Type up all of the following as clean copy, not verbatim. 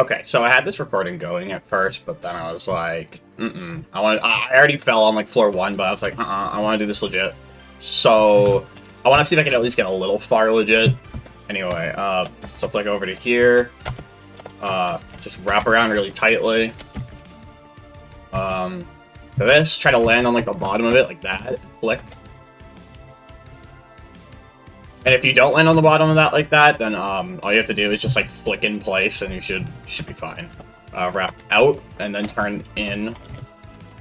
Okay, so I had this recording going at first, but then I was like, I already fell on like floor 1, but I was like, I want to do this legit. So I want to see if I can at least get a little far legit. Anyway, so flick over to here. Just wrap around really tightly. For this, try to land on like the bottom of it like that. Flick. And if you don't land on the bottom of that like that, then all you have to do is just like flick in place, and you should be fine. Wrap out and then turn in.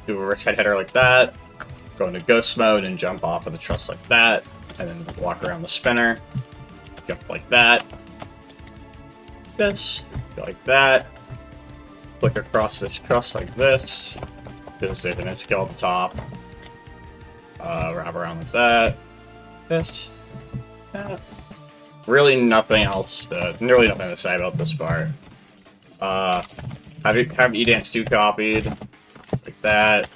Do a reverse head hitter like that. Go into ghost mode and jump off of the truss like that, and then walk around the spinner. Jump like that. This go like that. Flick across this truss like this. Just do an Instakills at the top. Wrap around like that. This. Really nothing else really nothing to say about this part. Have Edance 2 copied. Like that.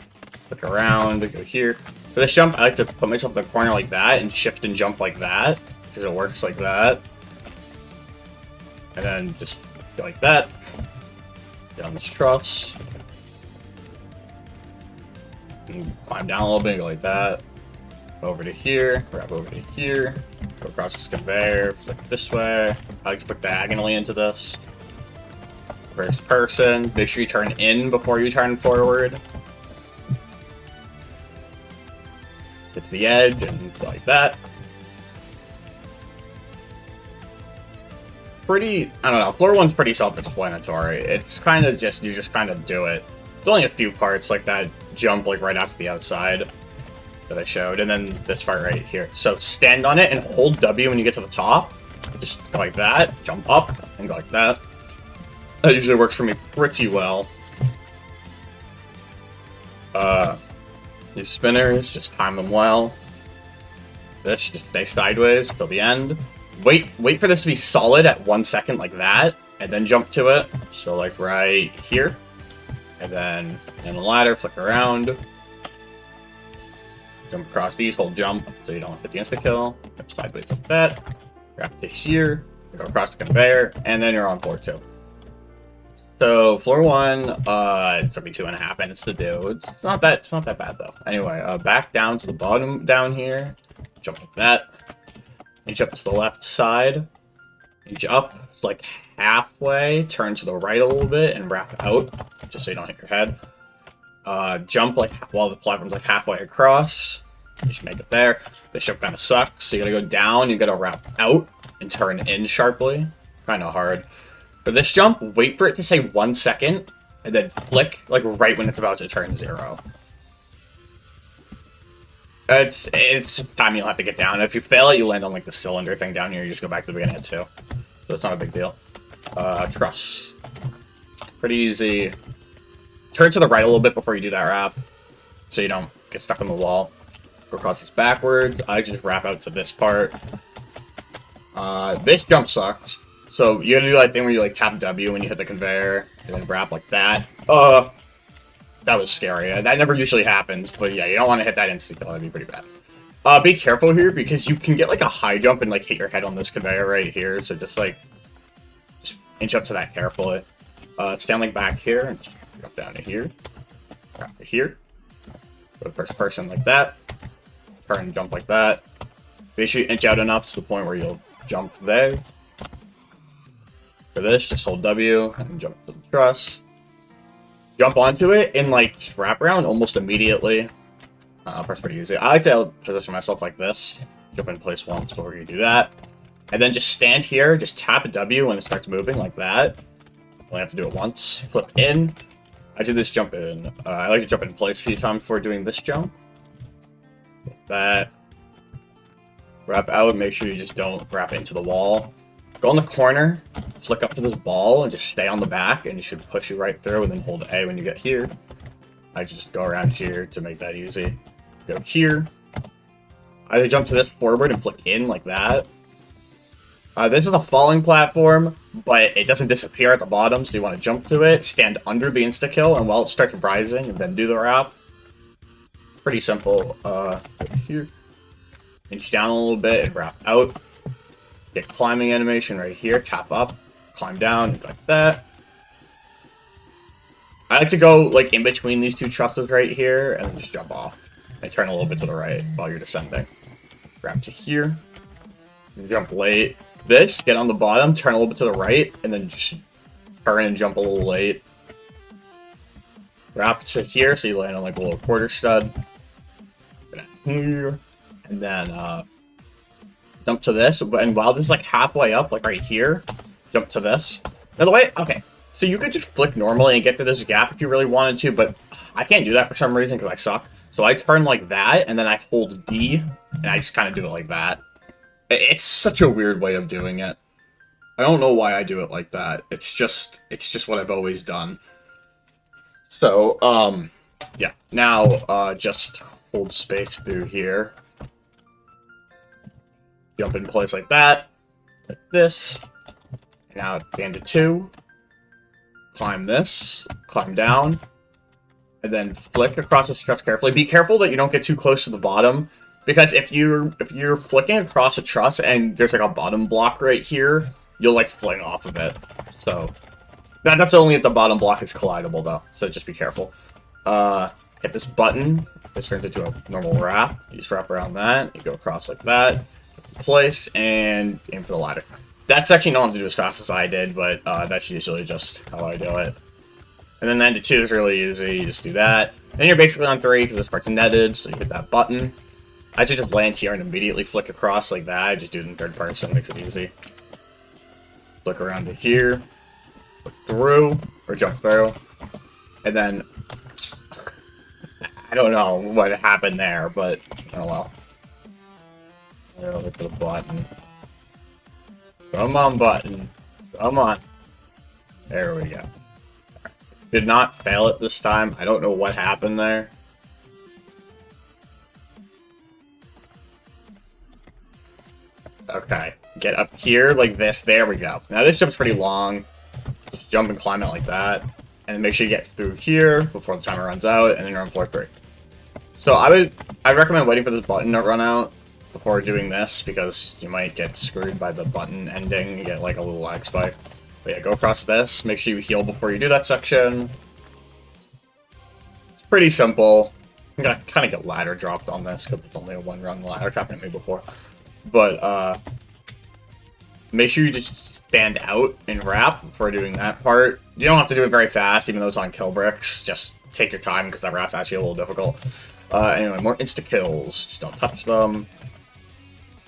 Look around, go here. For this jump, I like to put myself in the corner like that and shift and jump like that. Because it works like that. And then just go like that. Get on this truss. And climb down a little bit, go like that. Over to here, wrap over to here, go across this conveyor, flick this way. I like to flick diagonally into this. First person, make sure you turn in before you turn forward. Get to the edge and go like that. Pretty, I don't know, floor 1's pretty self-explanatory. It's kind of just, you just kind of do it. There's only a few parts like that jump like right after the outside that I showed, and then this part right here. So stand on it and hold W when you get to the top. Just go like that, jump up, and go like that. That usually works for me pretty well. These spinners, just time them well. This, just stay sideways till the end. Wait for this to be solid at 1 second like that, and then jump to it. So like right here. And then in the ladder, flick around. Jump across these, hold jump, so you don't hit the insta-kill. Jump sideways like that. Wrap to here, go across the conveyor, and then you're on floor 2. So floor 1, it's gonna be 2.5 minutes to do. It's not that bad though. Anyway, back down to the bottom down here. Jump like that. Inch up to the left side. Inch up, it's like halfway. Turn to the right a little bit and wrap out, just so you don't hit your head. Jump like while the platform's like halfway across. You should make it there. This jump kind of sucks, so you gotta go down, you gotta wrap out and turn in sharply. Kind of hard. For this jump, wait for it to say 1 second, and then flick like right when it's about to turn 0. It's just time you'll have to get down. If you fail it, you land on like the cylinder thing down here. You just go back to the beginning of 2. So it's not a big deal. Truss. Pretty easy. Turn to the right a little bit before you do that wrap, so you don't get stuck on the wall. Go across this backwards. I just wrap out to this part. This jump sucks. So you gotta do that thing where you like tap W when you hit the conveyor, and then wrap like that. That was scary. That never usually happens, but yeah, you don't want to hit that insta-kill. That'd be pretty bad. Be careful here, because you can get like a high jump and like hit your head on this conveyor right here. So just inch up to that carefully. Stand like back here and just jump down to here. Wrap to here. Go to first person like that. Turn and jump like that. Make sure you inch out enough to the point where you'll jump there. For this, just hold W and jump to the truss. Jump onto it and like just wrap around almost immediately. That's pretty easy. I like to position myself like this. Jump in place once before you do that. And then just stand here, just tap W when it starts moving like that. Only have to do it once. Flip in. I do this jump in. I like to jump in place a few times before doing this jump. Like that. Wrap out, make sure you just don't wrap it into the wall. Go in the corner, flick up to this ball, and just stay on the back, and it should push you right through, and then hold A when you get here. I just go around here to make that easy. Go here. I jump to this forward and flick in like that. This is a falling platform, but it doesn't disappear at the bottom, so you want to jump to it, stand under the insta-kill, and while it starts rising, and then do the wrap. Pretty simple. Go here. Inch down a little bit and wrap out. Get climbing animation right here. Tap up, climb down, like that. I like to go like in between these two trusses right here and then just jump off. And turn a little bit to the right while you're descending. Grab to here. Jump late. This, get on the bottom, turn a little bit to the right, and then just turn and jump a little late. Wrap to here, so you land on like a little quarter stud. Here. And then jump to this. And while this is like halfway up, like right here, jump to this. By the way, okay. So you could just flick normally and get to this gap if you really wanted to, but I can't do that for some reason because I suck. So I turn like that, and then I hold D, and I just kind of do it like that. It's such a weird way of doing it. I don't know why I do it like that. It's just what I've always done. So, yeah. Now, just hold space through here. Jump in place like that. Like this. Now, at the end of 2. Climb this. Climb down. And then flick across the truss carefully. Be careful that you don't get too close to the bottom. Because if you're flicking across a truss and there's like a bottom block right here, you'll like fling off of it. So that's only if the bottom block is collidable though. So just be careful. Hit this button. This turns into a normal wrap. You just wrap around that. You go across like that. Place and aim for the ladder. That's actually not to do as fast as I did, but that's usually just how I do it. And then 9 to 2 is really easy. You just do that. And you're basically on 3 because this part's netted. So you hit that button. I should just land here and immediately flick across like that. I just do it in third person, makes it easy. Flick around to here, flick through, or jump through, and then I don't know what happened there, but oh well. Over to the button. Come on, button. Come on. There we go. Did not fail it this time. I don't know what happened there. Okay, get up here like this. There we go. Now this jump's pretty long. Just jump and climb it like that. And make sure you get through here before the timer runs out, and then you're on floor 3. So I'd recommend waiting for this button to run out before doing this, because you might get screwed by the button ending. You get like a little lag spike. But yeah, go across this. Make sure you heal before you do that section. It's pretty simple. I'm gonna kind of get ladder dropped on this because it's only a 1-run ladder. It's happened to me before. But make sure you just stand out and wrap before doing that part. You don't have to do it very fast, even though it's on kill bricks. Just take your time because that wrap's actually a little difficult. Anyway, more insta-kills. Just don't touch them.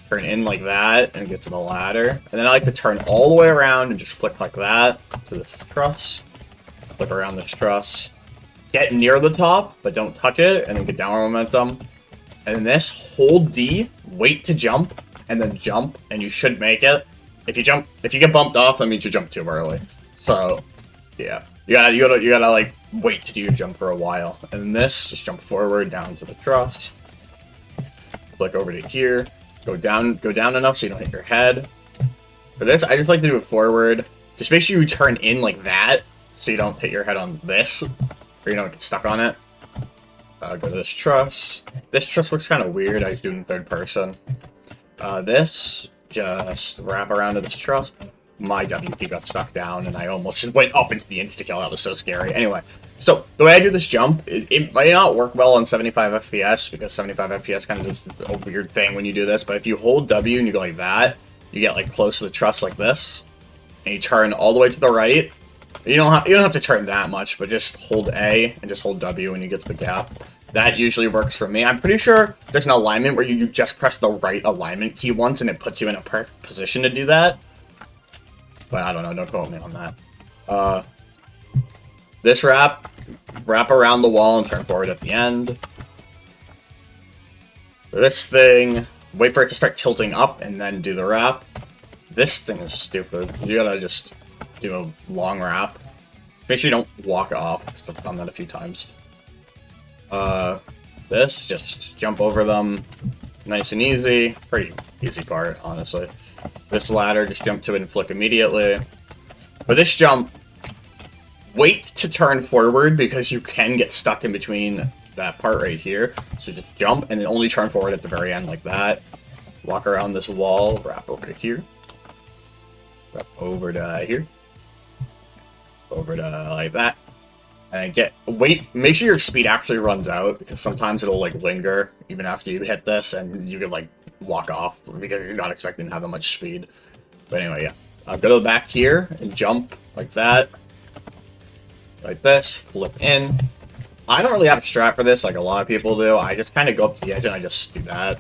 Turn in like that and get to the ladder. And then I like to turn all the way around and just flick like that to this truss. Flick around this truss. Get near the top, but don't touch it, and then get downward momentum. And then this, hold D, wait to jump, and then jump, and you should make it. If you get bumped off, that means you jumped too early. So, yeah. You gotta like wait to do your jump for a while. And then this, just jump forward down to the truss. Flick over to here. Go down enough so you don't hit your head. For this, I just like to do it forward. Just make sure you turn in like that, so you don't hit your head on this, or you don't get stuck on it. Go to this truss. This truss looks kind of weird. I just do it in third person. This, just wrap around to this truss. My WP got stuck down, and I almost just went up into the insta-kill. That was so scary. Anyway, so the way I do this jump, it might not work well on 75 FPS, because 75 FPS kind of does a weird thing when you do this, but if you hold W and you go like that, you get like close to the truss like this, and you turn all the way to the right. You don't have to turn that much, but just hold A and just hold W when you get to the gap. That usually works for me. I'm pretty sure there's an alignment where you just press the right alignment key once and it puts you in a perfect position to do that. But I don't know, don't quote me on that. This wrap around the wall and turn forward at the end. For this thing, wait for it to start tilting up and then do the wrap. This thing is stupid. You gotta just do a long wrap. Make sure you don't walk off, because I've done that a few times. This, just jump over them. Nice and easy. Pretty easy part, honestly. This ladder, just jump to it and flick immediately. For this jump, wait to turn forward, because you can get stuck in between that part right here. So just jump, and then only turn forward at the very end like that. Walk around this wall, wrap over to here. Wrap over to here. Over to like that. And make sure your speed actually runs out, because sometimes it'll like linger even after you hit this, and you can like walk off because you're not expecting to have that much speed. But anyway, yeah. Go to the back here and jump like that. Like this, flip in. I don't really have a strat for this like a lot of people do. I just kind of go up to the edge and I just do that.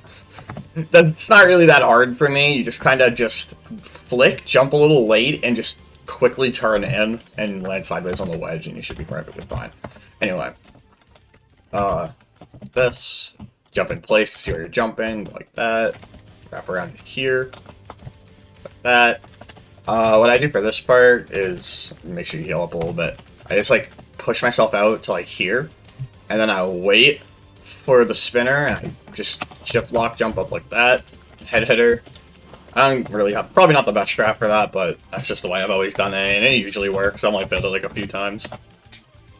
It's not really that hard for me. You just kind of just flick, jump a little late, and just quickly turn in and land sideways on the wedge, and you should be perfectly fine. Anyway. This. Jump in place to see where you're jumping, like that. Wrap around here. Like that. What I do for this part is make sure you heal up a little bit. I just like push myself out to like here, and then I wait for the spinner, and I just shift lock jump up like that. Head hitter. I don't really have, probably not the best strat for that, but that's just the way I've always done it, and it usually works. I only failed it like a few times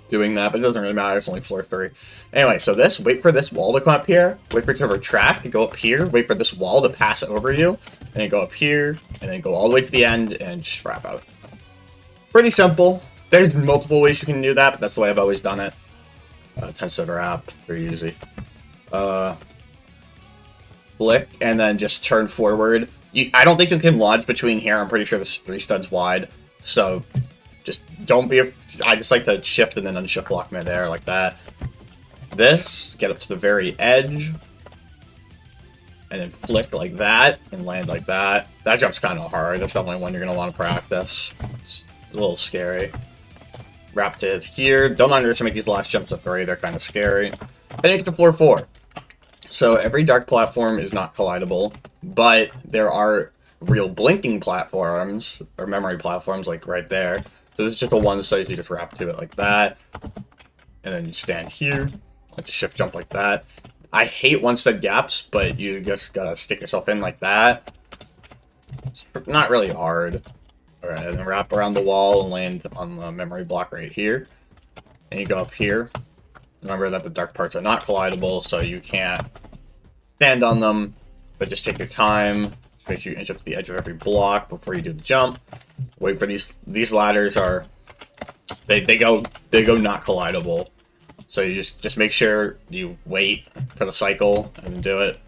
doing that, but it doesn't really matter. It's only floor 3. Anyway, so this, wait for this wall to come up here, wait for it to retract, to go up here, wait for this wall to pass over you, and then go up here, and then go all the way to the end, and just wrap out. Pretty simple. There's multiple ways you can do that, but that's the way I've always done it. Tends to wrap, very easy. Flick, and then just turn forward. I don't think you can launch between here. I'm pretty sure this is 3 studs wide, so just don't be. I just like to shift and then unshift lock midair like that. This, get up to the very edge, and then flick like that and land like that. That jump's kind of hard. That's definitely one you're gonna want to practice. It's a little scary. Wrap to here. Don't underestimate these last jumps at 3. They're kind of scary. Then you get to floor 4. So every dark platform is not collidable, but there are real blinking platforms, or memory platforms, like right there. So this is just a one slice, you just wrap to it like that. And then you stand here, like to shift jump like that. I hate one stud gaps, but you just gotta stick yourself in like that. It's not really hard. Alright, and then wrap around the wall and land on the memory block right here. And you go up here. Remember that the dark parts are not collidable, so you can't stand on them, but just take your time. Just make sure you inch up to the edge of every block before you do the jump. Wait for these ladders are they go not collidable. So you just make sure you wait for the cycle and do it.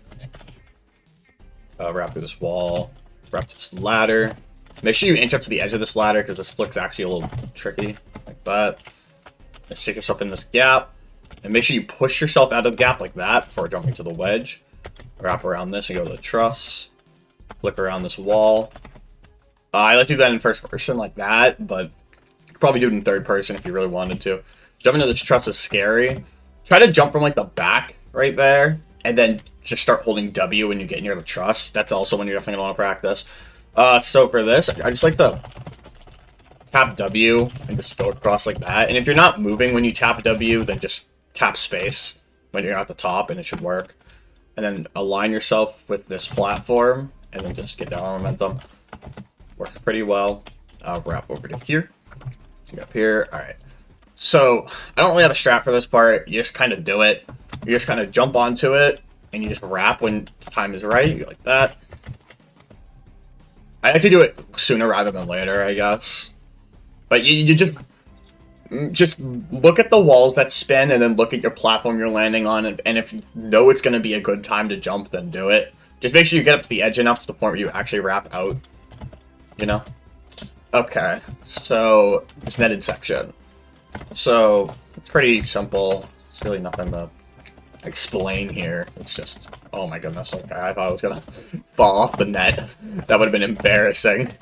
Wrap through this wall, wrap to this ladder. Make sure you inch up to the edge of this ladder because this flick's actually a little tricky, like that. And stick yourself in this gap. And make sure you push yourself out of the gap like that before jumping to the wedge. Wrap around this and go to the truss. Flick around this wall. I like to do that in first person like that, but you could probably do it in third person if you really wanted to. Jumping into this truss is scary. Try to jump from like the back right there, and then just start holding W when you get near the truss. That's also when you're definitely going to want to practice. So for this, I just like to tap W and just go across like that. And if you're not moving when you tap W, then just tap space when you're at the top and it should work. And then align yourself with this platform and then just get down on momentum. Works pretty well. Wrap over to here. Get up here. Alright. So, I don't really have a strat for this part. You just kind of do it. You just kind of jump onto it and you just wrap when the time is right. You go like that. I like to do it sooner rather than later, I guess. But you just look at the walls that spin and then look at your platform you're landing on, and if you know it's going to be a good time to jump, then do it. Just make sure you get up to the edge enough to the point where you actually wrap out, you know? Okay, so this netted section. So, it's pretty simple. It's really nothing to explain here. It's just, oh my goodness, okay, I thought I was going to fall off the net. That would have been embarrassing.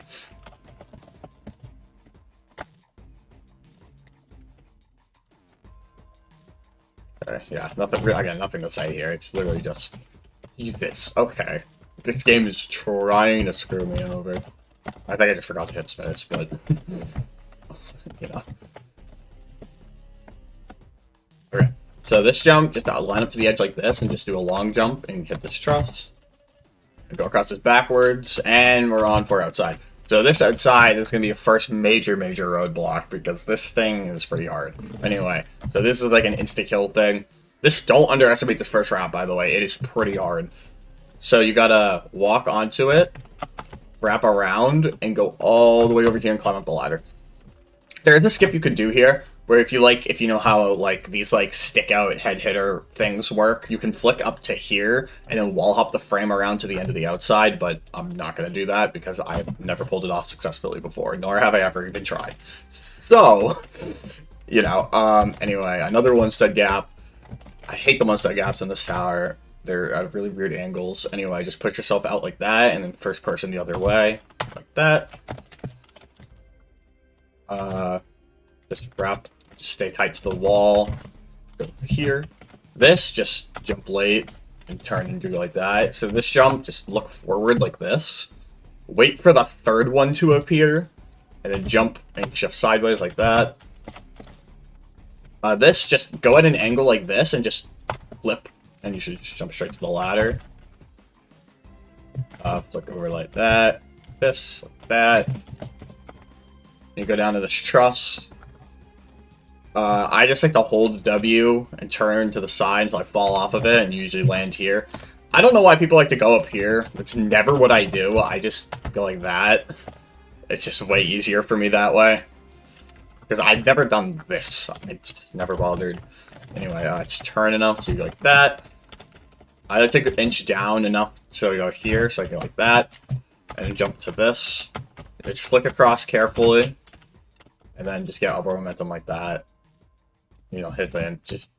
Yeah, nothing to say here. It's literally just this. Okay, this game is trying to screw me over. I think I just forgot to hit space, but you know. Okay, so this jump, just line up to the edge like this, and just do a long jump and hit this truss. And go across this backwards, and we're on for outside. So this outside is going to be a first major roadblock, because this thing is pretty hard. Anyway, so this is like an insta-kill thing. Don't underestimate this first round, by the way. It is pretty hard. So you gotta walk onto it, wrap around, and go all the way over here and climb up the ladder. There is a skip you could do here, where if you know how, like, these, like, stick-out head hitter things work, you can flick up to here, and then wall hop the frame around to the end of the outside, but I'm not gonna do that, because I've never pulled it off successfully before, nor have I ever even tried. So, you know, anyway, another one-stud gap. I hate the one-stud gaps in this tower. They're at really weird angles. Anyway, just put yourself out like that, and then first person the other way, like that. Just wrap, stay tight to the wall. Go here. This, just jump late and turn and do like that. So this jump, just look forward like this. Wait for the third one to appear, and then jump and shift sideways like that. This, just go at an angle like this and just flip, and you should just jump straight to the ladder. Flick over like that. This, like that. You go down to this truss. I just like to hold W and turn to the side until I fall off of it and usually land here. I don't know why people like to go up here. It's never what I do. I just go like that. It's just way easier for me that way. Because I've never done this. I just never bothered. Anyway, just turn enough so you go like that. I like to inch down enough so you go here, so I go like that. And then jump to this. Just flick across carefully. And then just get upward momentum like that. You know, hit the end. Just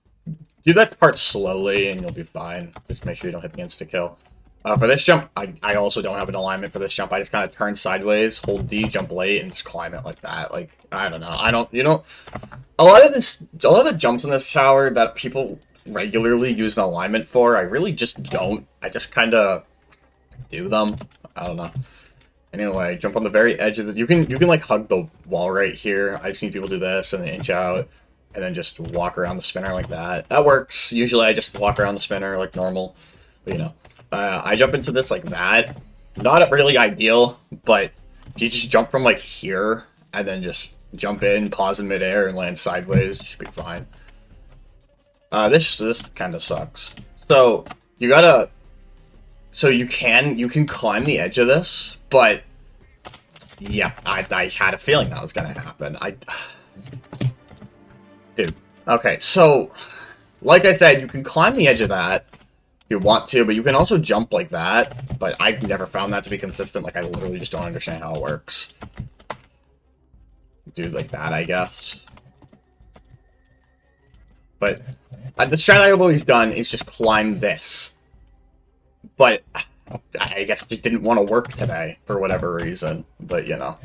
do that part slowly and you'll be fine. Just make sure you don't hit the insta-kill. For this jump, I also don't have an alignment for this jump. I just kind of turn sideways, hold D, jump late, and just climb it like that. Like, I don't know. A lot of the jumps in this tower that people regularly use an alignment for, I really just don't. I just kind of do them. I don't know. Anyway, jump on the very edge of the... You can like hug the wall right here. I've seen people do this and then inch out and then just walk around the spinner like that. That works. Usually I just walk around the spinner like normal. But, you know. I jump into this like that. Not really ideal, but if you just jump from like here and then just jump in, pause in midair, and land sideways, you should be fine. This kind of sucks. So you gotta... So you can climb the edge of this, but yeah, I had a feeling that was gonna happen. Dude. Okay, so like I said, you can climb the edge of that if you want to, but you can also jump like that. But I've never found that to be consistent. Like, I literally just don't understand how it works. Do like that, I guess. But the strat I've always done is just climb this. But I guess it just didn't want to work today for whatever reason. But, you know.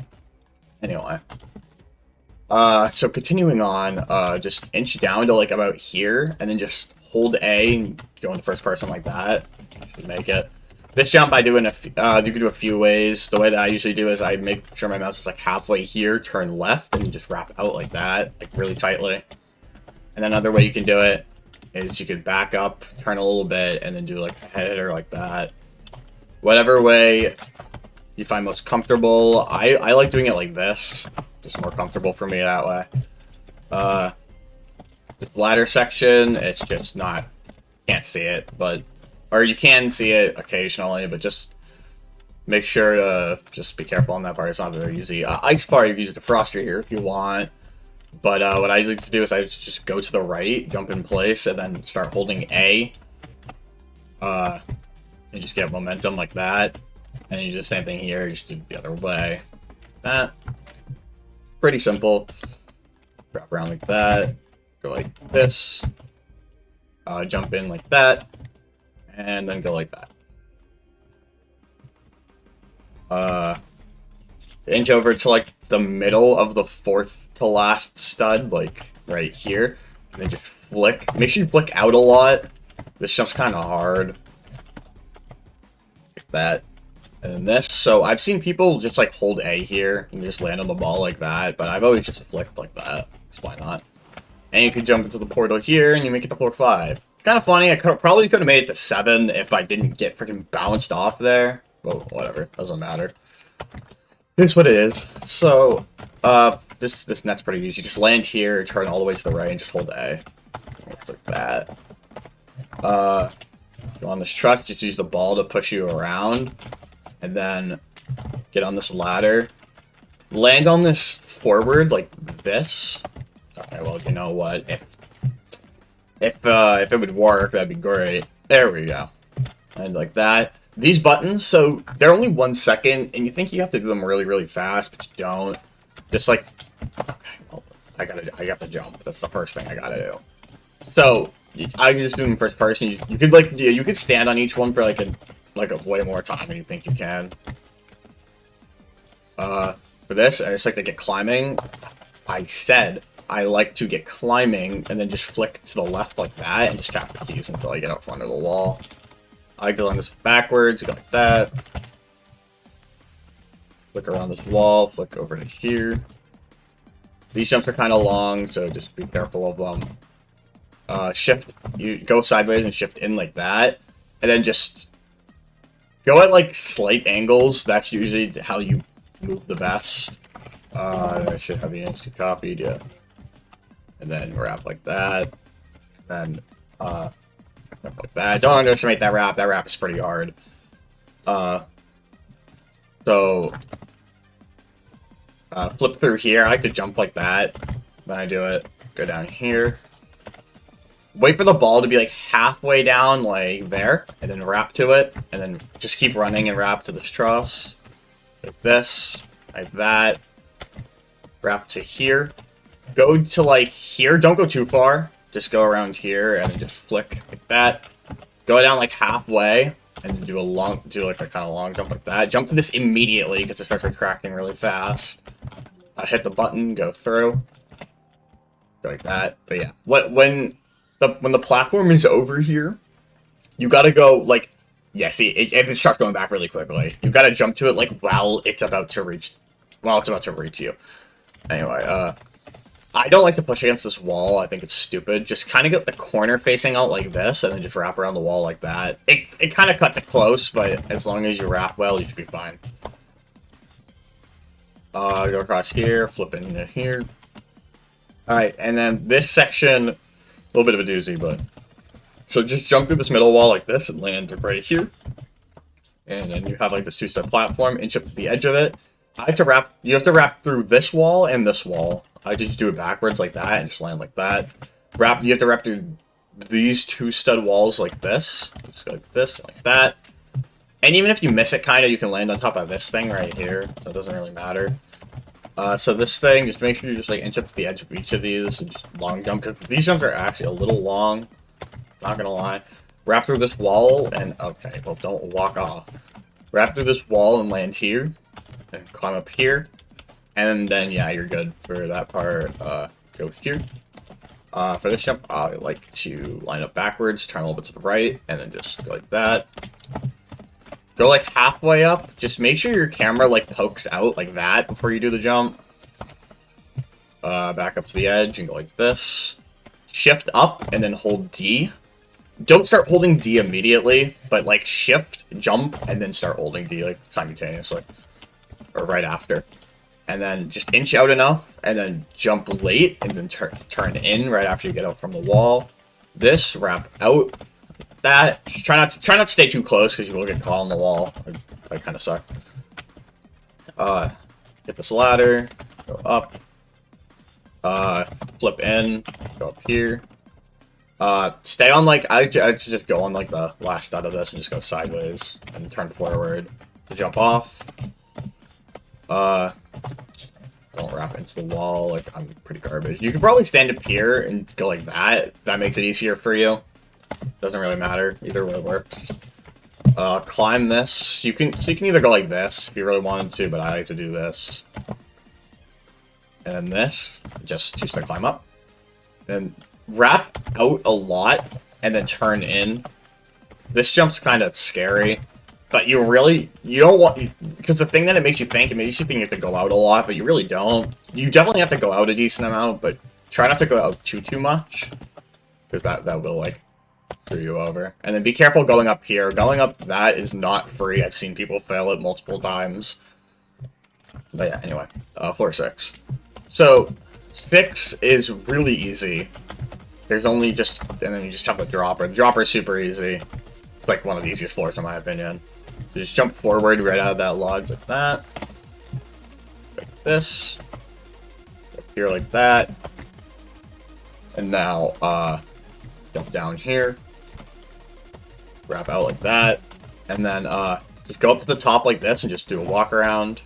Anyway. So continuing on, just inch down to like about here, and then just hold A and go into first person like that. Should make it. This jump I do in you can do a few ways. The way that I usually do is I make sure my mouse is like halfway here, turn left, and just wrap out like that, like really tightly. And then another way you can do it is you could back up, turn a little bit, and then do like a head hitter like that. Whatever way you find most comfortable. I like doing it like this. Just more comfortable for me that way. This ladder section, it's just not... Can't see it, but... Or you can see it occasionally, but just make sure to just be careful on that part. It's not very easy. Ice bar, you can use a defroster here if you want. But what I like to do is I just go to the right, jump in place, and then start holding A. And just get momentum like that. And then you do the same thing here, just do the other way. That. Pretty simple. Wrap around like that. Go like this. Jump in like that. And then go like that. Inch over to like the middle of the fourth to last stud, like right here. And then just flick. Make sure you flick out a lot. This jump's kind of hard. Like that. And then this. So I've seen people just like hold A here and just land on the ball like that, but I've always just flicked like that. So why not? And you could jump into the portal here and you make it to floor 5. Kind of funny. I probably could have made it to 7 if I didn't get freaking bounced off there. Well, whatever. Doesn't matter. It's what it is. So, this net's pretty easy. Just land here, turn all the way to the right, and just hold A. Looks like that. Go on this truck, just use the ball to push you around. And then get on this ladder. Land on this forward, like this. Okay, well, you know what? If it would work, that'd be great. There we go. And like that. These buttons, so they're only 1 second, and you think you have to do them really, really fast, but you don't. Just like, okay, well, I got to jump. That's the first thing I gotta do. So I just do them first person. You could like, yeah, you could stand on each one for like a way more time than you think you can. For this, I just like to get climbing. I said I like to get climbing and then just flick to the left like that and just tap the keys until I get up front of the wall. I like to learn this backwards, go like that. Flick around this wall, flick over to here. These jumps are kind of long, so just be careful of them. Shift, you go sideways and shift in like that, and then just go at like slight angles. That's usually how you move the best. I should have the instant copied, yeah. And then wrap like that. And wrap like that. Don't underestimate that wrap. That wrap is pretty hard. So flip through here. I could jump like that. Then I do it. Go down here. Wait for the ball to be like halfway down, like there, and then wrap to it, and then just keep running and wrap to this truss. Like this, like that. Wrap to here. Go to like here. Don't go too far. Just go around here and then just flick like that. Go down like halfway and do like a kind of long jump like that. Jump to this immediately because it starts retracting really fast. Hit the button, go through. Go like that. But yeah, when the platform is over here, you gotta go like, yeah, see, it starts going back really quickly. You gotta jump to it like while it's about to reach you. Anyway, I don't like to push against this wall. I think it's stupid. Just kind of get the corner facing out like this, and then just wrap around the wall like that. It kind of cuts it close, but as long as you wrap well, you should be fine. Go across here, flip into here. Alright, and then this section, a little bit of a doozy, but... So just jump through this middle wall like this and land right here. And then you have like this two-step platform, inch up to the edge of it. You have to wrap through this wall and this wall. I just do it backwards like that and just land like that. You have to wrap through these two stud walls like this. Just go like this, like that. And even if you miss it kind of, you can land on top of this thing right here. So it doesn't really matter. So this thing, just make sure you just like inch up to the edge of each of these and just long jump. Because these jumps are actually a little long. Not gonna lie. Wrap through this wall and, okay, well don't walk off. Wrap through this wall and land here. And climb up here. And then, yeah, you're good for that part. Go here. For this jump, I like to line up backwards, turn a little bit to the right, and then just go like that. Go like halfway up. Just make sure your camera like pokes out like that before you do the jump. Back up to the edge and go like this. Shift up and then hold D. Don't start holding D immediately, but like shift, jump, and then start holding D like simultaneously. Or right after. And then just inch out enough, and then jump late, and then turn in right after you get out from the wall. This, wrap out. That. Just try not to stay too close, because you will get caught on the wall. That kind of suck. Hit this ladder. Go up. Flip in. Go up here. Stay on, like, I just go on, like, the last stud of this, and just go sideways, and turn forward to jump off. Don't wrap into the wall, like, I'm pretty garbage. You could probably stand up here and go like that. If that makes it easier for you. Doesn't really matter. Either way works. Climb this. You can either go like this if you really wanted to, but I like to do this. And this, just two-step climb up. Then wrap out a lot, and then turn in. This jump's kind of scary. But you don't want, because the thing that it makes you think you have to go out a lot, but you really don't. You definitely have to go out a decent amount, but try not to go out too much. Because that will, like, screw you over. And then be careful going up here. Going up that is not free. I've seen people fail it multiple times. But yeah, anyway. Floor 6. So, 6 is really easy. There's only just, and then you just have the dropper. The dropper is super easy. It's like one of the easiest floors in my opinion. So just jump forward right out of that log like that. Like this. Up here like that. And now, jump down here. Wrap out like that. And then, just go up to the top like this and just do a walk around.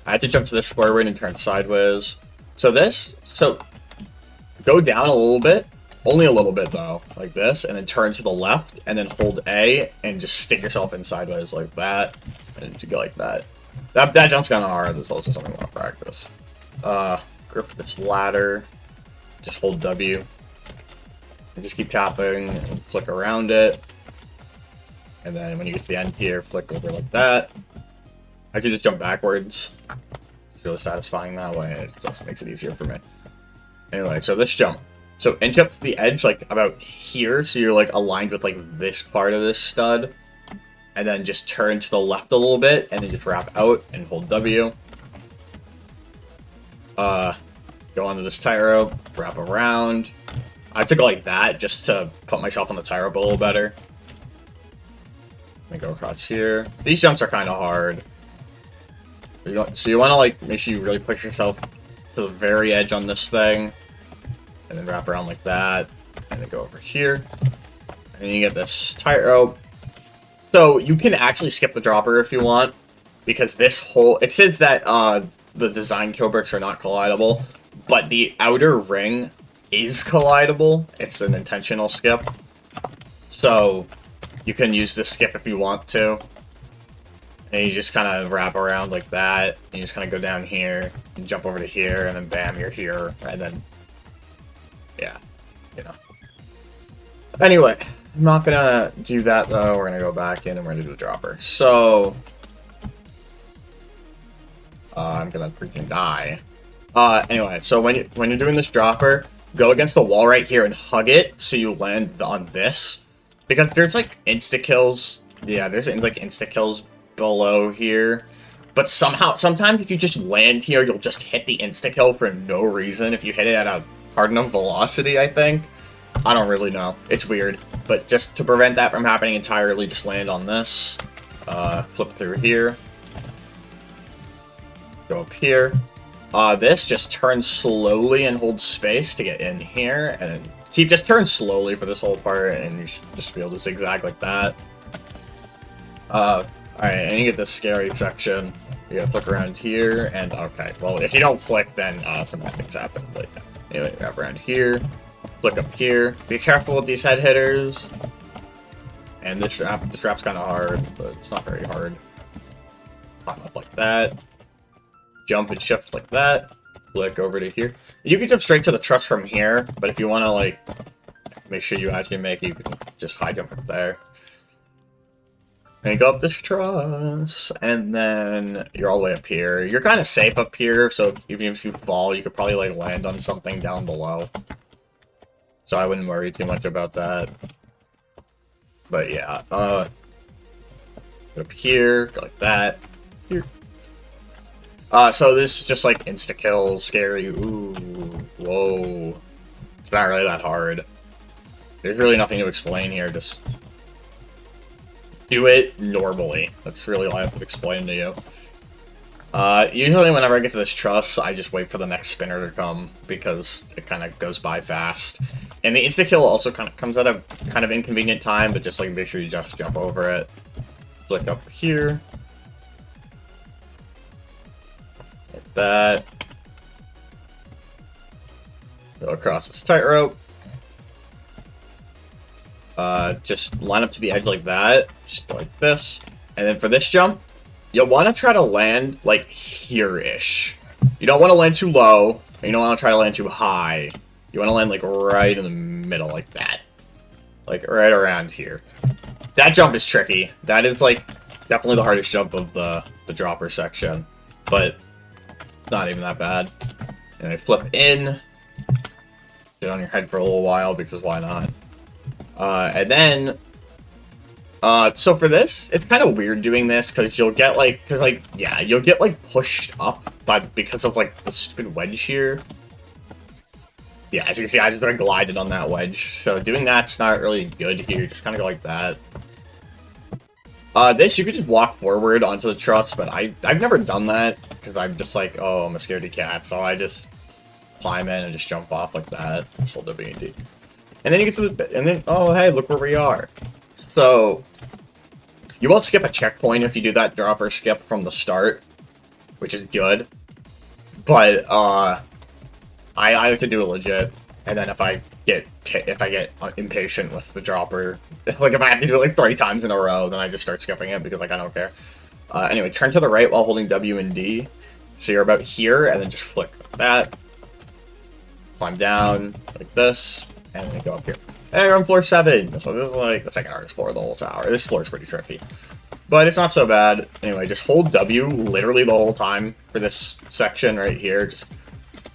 I had to jump to this forward and turn sideways. So go down a little bit. Only a little bit, though. Like this. And then turn to the left. And then hold A. And just stick yourself in sideways like that. And you go like that. That jump's kind of hard. That's also something I want to practice. Grip this ladder. Just hold W. And just keep tapping and flick around it. And then when you get to the end here, flick over like that. Actually, just jump backwards. It's really satisfying that way. It also makes it easier for me. Anyway, so this jump. So inch up to the edge, like about here, so you're like aligned with like this part of this stud. And then just turn to the left a little bit, and then just wrap out and hold W. Go onto this tightrope, wrap around. I took it like that just to put myself on the tightrope a little better. Then go across here. These jumps are kind of hard. So you want to like make sure you really push yourself to the very edge on this thing. And then wrap around like that. And then go over here. And then you get this tightrope. So you can actually skip the dropper if you want. Because this whole... It says that the design kill bricks are not collidable. But the outer ring is collidable. It's an intentional skip. So you can use this skip if you want to. And you just kind of wrap around like that. And you just kind of go down here. And jump over to here. And then bam, you're here. And then... Yeah. You know. Anyway. I'm not gonna do that though. We're gonna go back in and we're gonna do the dropper. So... I'm gonna freaking die. Anyway, so when you're doing this dropper, go against the wall right here and hug it so you land on this. Because there's like insta-kills. Yeah, there's like insta-kills below here. But sometimes if you just land here, you'll just hit the insta-kill for no reason. If you hit it at a hard enough velocity, I think. I don't really know. It's weird. But just to prevent that from happening entirely, just land on this. Flip through here. Go up here. This, just turn slowly and hold space to get in here. And just turn slowly for this whole part, and you should just be able to zigzag like that. Alright, and you get this scary section. You gotta flick around here, and okay. Well, if you don't flick, then some bad things happen. But anyway, wrap around here. Flick up here. Be careful with these head hitters. And this wrap's kind of hard, but it's not very hard. Climb up like that. Jump and shift like that. Flick over to here. You can jump straight to the truss from here, but if you want to like make sure you actually make it, you can just high jump up there. And you go up this truss, and then you're all the way up here. You're kind of safe up here, so even if you fall, you could probably like land on something down below. So I wouldn't worry too much about that. But yeah, up here, go like that. Here. So this is just like insta-kill, scary. Ooh, whoa. It's not really that hard. There's really nothing to explain here, just do it normally. That's really all I have to explain to you. Usually whenever I get to this truss, I just wait for the next spinner to come, because it kind of goes by fast. And the insta-kill also kind of comes at a kind of inconvenient time, but just like make sure you just jump over it. Flick up here. Like that. Go across this tightrope. Just line up to the edge like that. Just go like this. And then for this jump, you'll want to try to land, like, here-ish. You don't want to land too low, and you don't want to try to land too high. You want to land, like, right in the middle, like that. Like, right around here. That jump is tricky. That is, like, definitely the hardest jump of the dropper section. But it's not even that bad. And I flip in. Sit on your head for a little while, because why not? And then... so for this, it's kind of weird doing this, because you'll get, like, you'll get, like, pushed up because of, like, the stupid wedge here. Yeah, as you can see, I just sort of glided on that wedge, so doing that's not really good here, just kind of go like that. This, you could just walk forward onto the truss, but I've never done that, because I'm just like, oh, I'm a scaredy cat, so I just climb in and just jump off like that. Just hold W and D. And then you get to the, and then, oh, hey, look where we are. So, you won't skip a checkpoint if you do that dropper skip from the start, which is good. But, I like to do it legit. And then if I get impatient with the dropper, like if I have to do it like 3 times in a row, then I just start skipping it because like I don't care. Anyway, turn to the right while holding W and D. So you're about here, and then just flick like that. Climb down like this, and then go up here. Hey, you're on floor 7. So this is like the second hardest floor of the whole tower. This floor is pretty tricky, but it's not so bad. Anyway, just hold W literally the whole time for this section right here. Just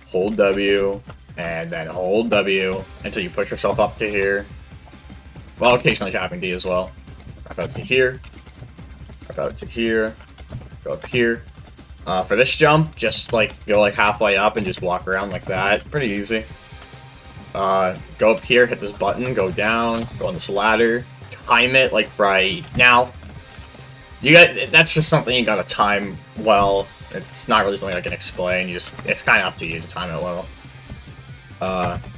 hold W, and then hold W until you push yourself up to here. Well, occasionally tapping D as well. Wrap out to here. Wrap out to here. Go up here. For this jump, just like go like halfway up and just walk around like that. Pretty easy. Go up here, hit this button, go down, go on this ladder, time it like right now. That's just something you gotta time well. It's not really something I can explain. It's kind of up to you to time it well.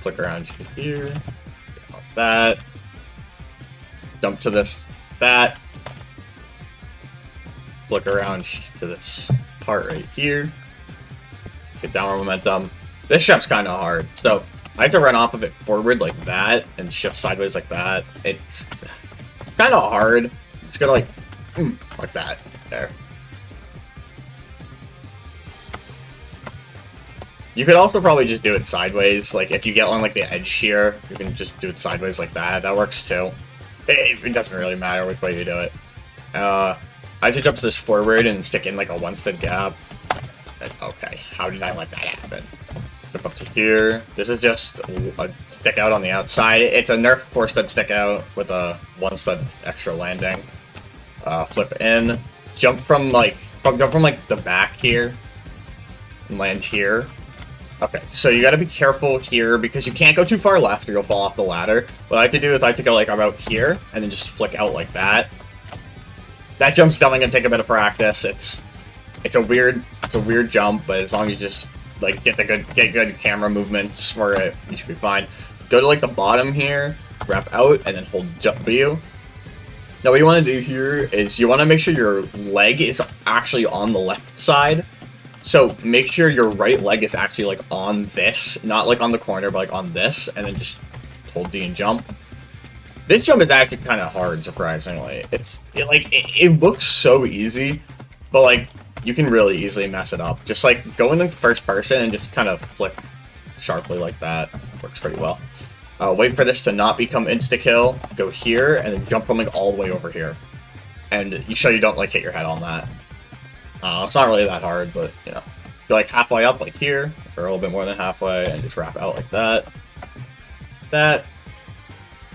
Click around to here, like that. Jump to that. Flick around to this part right here. Get downward momentum. This jump's kind of hard, so I have to run off of it forward like that and shift sideways like that. It's kind of hard. Just gotta like that. There. You could also probably just do it sideways. Like if you get on like the edge here, you can just do it sideways like that. That works too. It doesn't really matter which way you do it. I have to jump to this forward and stick in like a 1-stud gap. Okay, how did I let that happen? Jump up to here. This is just a stick out on the outside. It's a nerfed 4-stud stick out with a 1-stud extra landing. Flip in. Jump from like the back here. And land here. Okay, so you gotta be careful here because you can't go too far left or you'll fall off the ladder. What I have to do is I have to go like about here and then just flick out like that. That jump's definitely gonna take a bit of practice. It's a weird jump, but as long as you just like get good camera movements for it, you should be fine. Go to like the bottom here, wrap out, and then hold W. Now what you want to do here is you want to make sure your leg is actually on the left side. So make sure your right leg is actually like on this, not like on the corner, but like on this, and then just hold D and jump. This jump is actually kind of hard, surprisingly. It looks so easy, but like you can really easily mess it up. Just like go into first person and just kind of flick sharply like that. Works pretty well. Wait for this to not become insta-kill. Go here and then jump from like all the way over here, and you don't like hit your head on that. It's not really that hard, but you know, go like halfway up like here, or a little bit more than halfway, and just wrap out like that.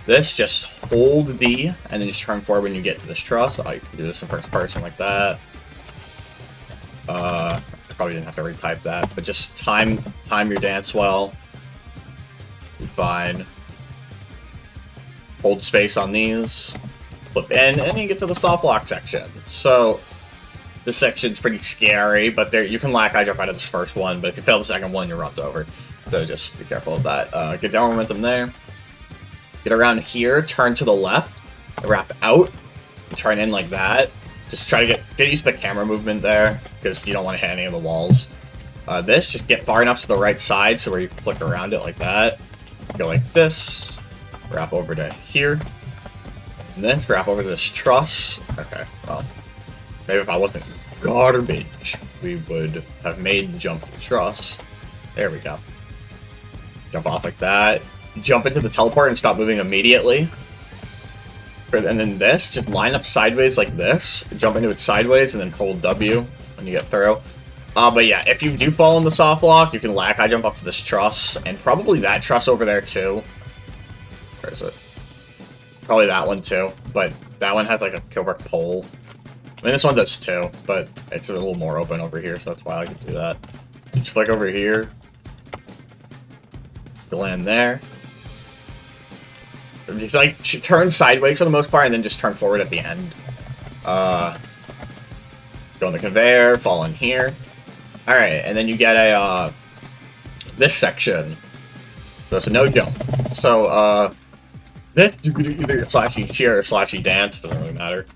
This, just hold D, and then just turn forward when you get to this truss. Oh, you can do this in first person like that. Probably didn't have to retype that, but just time your dance well. Be fine. Hold space on these. Flip in, and you get to the soft lock section. So, this section's pretty scary, but you can lack eye jump out of this first one, but if you fail the second one, your run's over. So just be careful of that. Get down momentum there. Get around here, turn to the left, wrap out, and turn in like that. Just try to get used to the camera movement there, because you don't want to hit any of the walls. Just get far enough to the right side, so where you flick around it like that. Go like this, wrap over to here, and then wrap over to this truss. Okay, well, maybe if I wasn't garbage, we would have made the jump to the truss. There we go. Jump off like that. Jump into the teleport and stop moving immediately. And then this, just line up sideways like this. Jump into it sideways and then hold W when you get through. But yeah, if you do fall in the soft lock, you can lack high jump up to this truss, and probably that truss over there too. Where is it? Probably that one too, but that one has like a killbrick pole. I mean, this one does too, but it's a little more open over here, so that's why I could do that. Just flick over here. You land there. Just like turn sideways for the most part, and then just turn forward at the end. Go on the conveyor, fall in here. Alright, and then you get a this section, there's no jump. So, this, you can do either slashy cheer or slashy dance, doesn't really matter.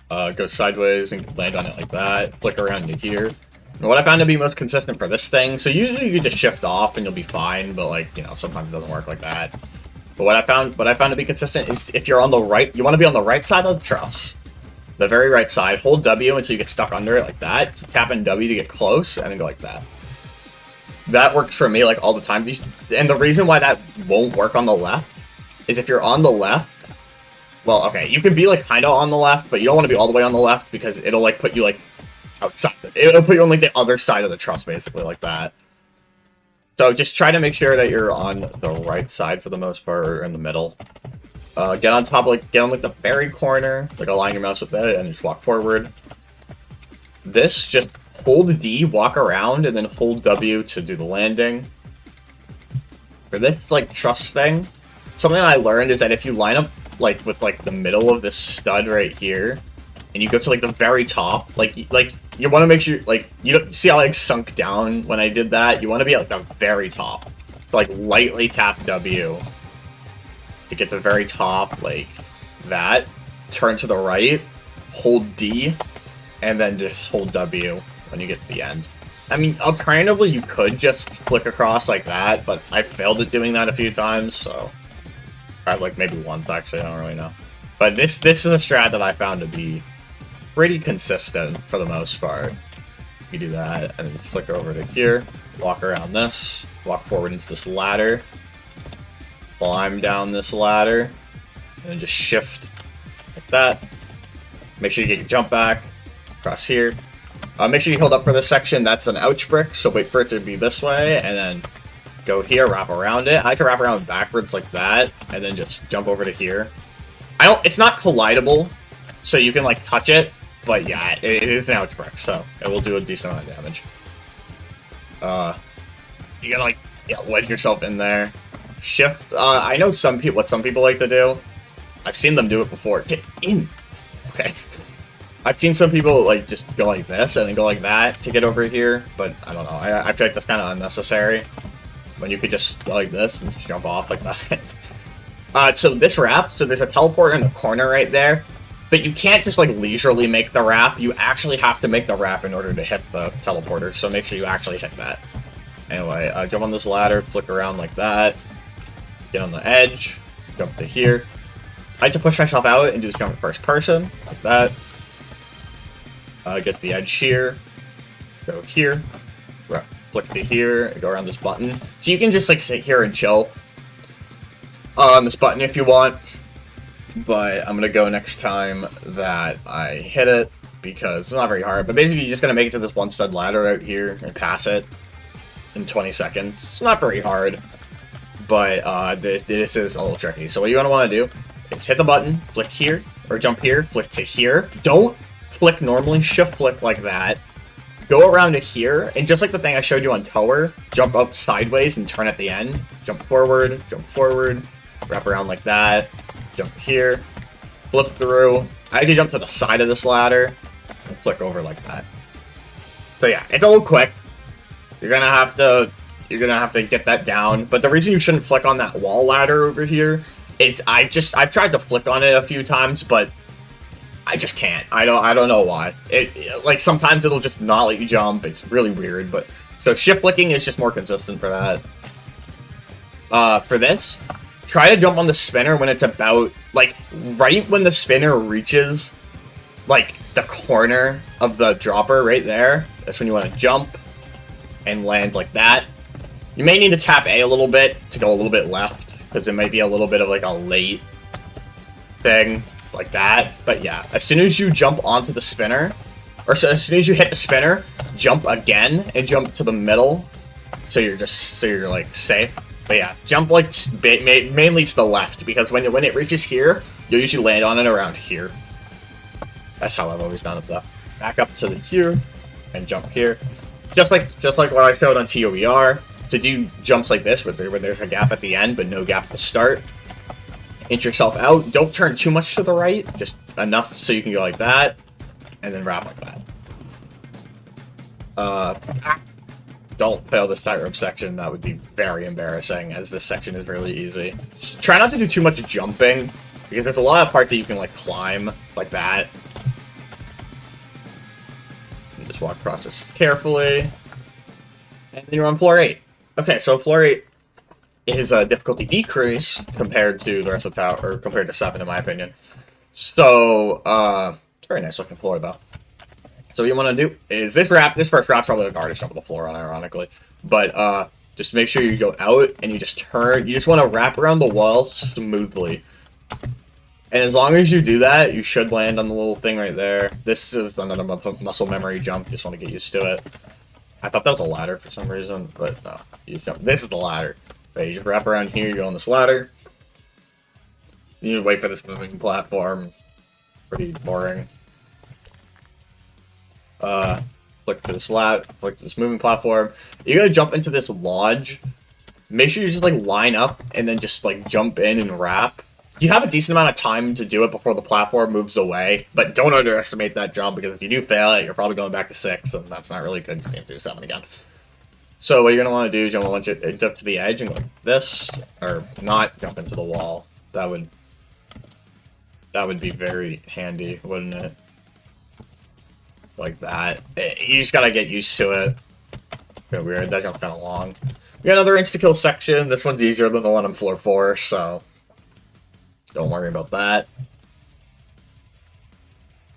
Go sideways and land on it like that, flick around to here. And what I found to be most consistent for this thing, so usually you can just shift off and you'll be fine, but like, you know, sometimes it doesn't work like that. But what I found to be consistent is if you're on the right, you want to be on the right side of the truss. The very right side, hold W until you get stuck under it like that, keep tapping W to get close, and then go like that. That works for me like all the time. And the reason why that won't work on the left is if you're on the left, well, okay, you can be like kind of on the left, but you don't want to be all the way on the left because it'll like put you like outside. It'll put you on like the other side of the truss, basically, like that. So just try to make sure that you're on the right side for the most part, or in the middle. Get on top, like get on like the very corner, like align your mouse with that, and just walk forward. This, just hold D, walk around, and then hold W to do the landing. For this like truss thing, something I learned is that if you line up like with like the middle of this stud right here, and you go to like the very top, like you want to make sure, like, you don't see how I like sunk down when I did that. You want to be at like the very top, so, like lightly tap W to get to the very top, like that. Turn to the right, hold D, and then just hold W when you get to the end. I mean, alternatively, you could just flick across like that, but I failed at doing that a few times, so. Like maybe once, actually, I don't really know. But this is a strat that I found to be pretty consistent for the most part. You do that, and then flick over to here, walk around this, walk forward into this ladder, climb down this ladder, and then just shift like that. Make sure you get your jump back, across here. Make sure you hold up for this section. That's an ouch brick, so wait for it to be this way, and then go here, wrap around it. I like to wrap around backwards like that, and then just jump over to here. It's not collidable, so you can like touch it, but yeah, it is an ouch brick, so it will do a decent amount of damage. You gotta like, yeah, wedge yourself in there. Shift, I know what some people like to do. I've seen them do it before. Get in! Okay. I've seen some people like just go like this and then go like that to get over here, but I don't know. I feel like that's kind of unnecessary when you could just go like this and just jump off like that. So this wrap, so there's a teleporter in the corner right there, but you can't just like leisurely make the wrap. You actually have to make the wrap in order to hit the teleporter, so make sure you actually hit that. Anyway, jump on this ladder, flick around like that, get on the edge, jump to here. I like to push myself out and do this jump in first person, like that. Get to the edge here, go here, flick to here, and go around this button. So you can just like sit here and chill on this button if you want, but I'm gonna go next time that I hit it because it's not very hard. But basically, you're just gonna make it to this one stud ladder out here and pass it in 20 seconds. It's not very hard, but this is a little tricky. So what you're gonna want to do is hit the button, flick here, or jump here, flick to here. Don't flick normally, shift flick like that. Go around to here, and just like the thing I showed you on ToCP, jump up sideways and turn at the end. Jump forward, wrap around like that, jump here, flip through. I can jump to the side of this ladder and flick over like that. So yeah, it's a little quick. You're gonna have to get that down. But the reason you shouldn't flick on that wall ladder over here is I've tried to flick on it a few times, but I just can't. I don't know why. It like sometimes it'll just not let you jump. It's really weird, but so shift flicking is just more consistent for that. For this, try to jump on the spinner when it's about like right when the spinner reaches like the corner of the dropper right there. That's when you want to jump and land like that. You may need to tap A a little bit to go a little bit left because it might be a little bit of like a late thing. Like that, but yeah, as soon as you jump onto the spinner, or so as soon as you hit the spinner, jump again and jump to the middle, so you're like safe. But yeah, jump like mainly to the left because when it reaches here, you'll usually land on it around here. That's how I've always done it though. Back up to the here and jump here, just like what I showed on ToER. To do jumps like this where there's a gap at the end but no gap at the start. Inch yourself out. Don't turn too much to the right. Just enough so you can go like that. And then wrap like that. don't fail this tightrope section. That would be very embarrassing, as this section is really easy. Try not to do too much jumping, because there's a lot of parts that you can, like, climb, like that. And just walk across this carefully. And then you're on floor 8. Okay, so floor 8 is a difficulty decrease compared to the rest of the tower, or compared to 7, in my opinion. So, it's a very nice looking floor, though. So what you want to do is this first rap's probably the hardest jump of the floor, unironically. But, just make sure you go out and you just turn. You just want to wrap around the wall smoothly. And as long as you do that, you should land on the little thing right there. This is another muscle memory jump. Just want to get used to it. I thought that was a ladder for some reason, but no. You jump. This is the ladder. But you just wrap around here, you go on this ladder. You wait for this moving platform. Pretty boring. Flick to this moving platform. You gotta jump into this lodge. Make sure you just, like, line up and then just, like, jump in and wrap. You have a decent amount of time to do it before the platform moves away, but don't underestimate that jump, because if you do fail it, you're probably going back to 6, and that's not really good. You can't do 7 again. So what you're going to want to do is you're going to want to jump to the edge and go like this, or not jump into the wall. That would be very handy, wouldn't it? Like that. You just got to get used to it. Kind of weird. That jump's kind of long. We got another insta-kill section. This one's easier than the one on floor 4, so don't worry about that.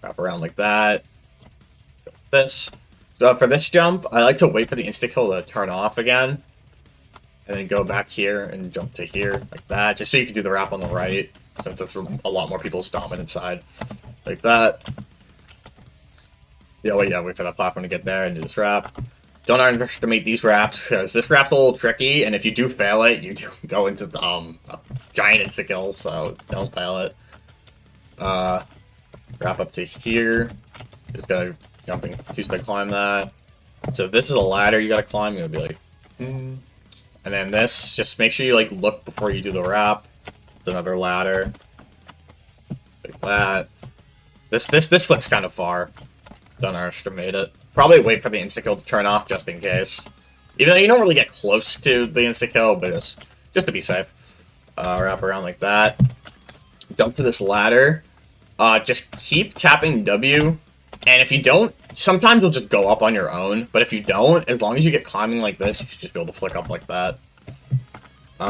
Wrap around like that. This. So for this jump, I like to wait for the insta-kill to turn off again. And then go back here and jump to here, like that. Just so you can do the wrap on the right, since it's a lot more people's dominant side. Like that. Yeah, wait for that platform to get there and do this wrap. Don't underestimate these wraps, because this wrap's a little tricky, and if you do fail it, you do go into the, a giant insta-kill, so don't fail it. Wrap up to here. Just gotta jumping 2-step climb that. So this is a ladder you gotta climb. You're gonna be like, And then this, just make sure you, like, look before you do the wrap. It's another ladder. Like that. This flicks kind of far. Don't underestimate it. Probably wait for the insta-kill to turn off, just in case. Even though you don't really get close to the insta-kill, but just to be safe. Wrap around like that. Jump to this ladder. Just keep tapping W. And if you don't, sometimes you'll just go up on your own. But if you don't, as long as you get climbing like this, you should just be able to flick up like that.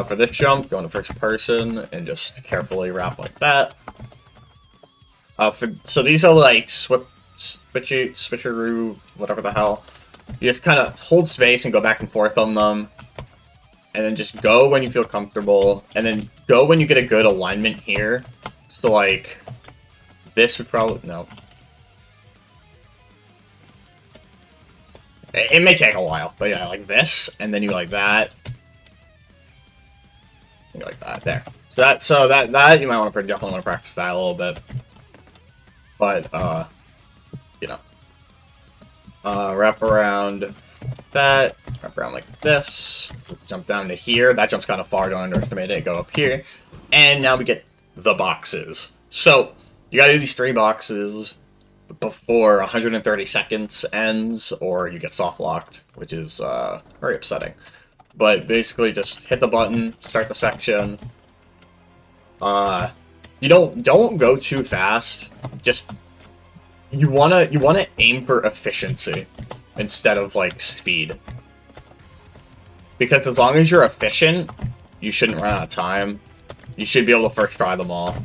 For this jump, go into first person and just carefully wrap like that. So these are like switcheroo, whatever the hell. You just kind of hold space and go back and forth on them. And then just go when you feel comfortable. And then go when you get a good alignment here. So, like, this would probably... No. It may take a while. But yeah, like this. And then you like that. You like that. There. So that you might want to definitely want to practice that a little bit. But, you know. Wrap around that. Wrap around like this. Jump down to here. That jump's kind of far. Don't underestimate it. Go up here. And now we get the boxes. So, you gotta do these 3 boxes before 130 seconds ends, or you get soft locked, which is very upsetting. But basically, just hit the button, start the section. You don't go too fast. Just you wanna aim for efficiency instead of like speed. Because as long as you're efficient, you shouldn't run out of time. You should be able to first try them all.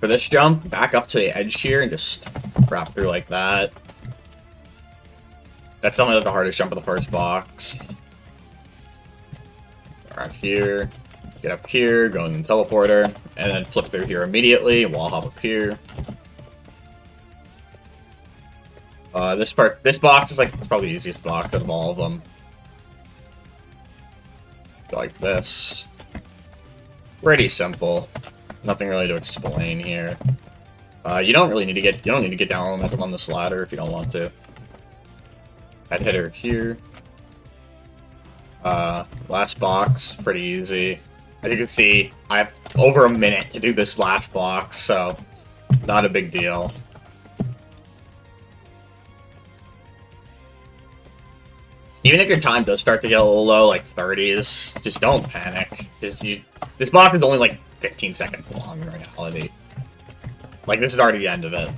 For this jump, back up to the edge here and just wrap through like that. That's definitely the hardest jump of the first box. Around here, get up here, go in the teleporter, and then flip through here immediately, wall hop up here. This box is like probably the easiest box out of all of them. Go like this. Pretty simple. Nothing really to explain here. You don't need to get down on this ladder if you don't want to. Head hitter here. Last box, pretty easy. As you can see, I have over a minute to do this last box, so not a big deal. Even if your time does start to get a little low, like 30s, just don't panic. This box is only like 15 seconds long in reality. Like, this is already the end of it.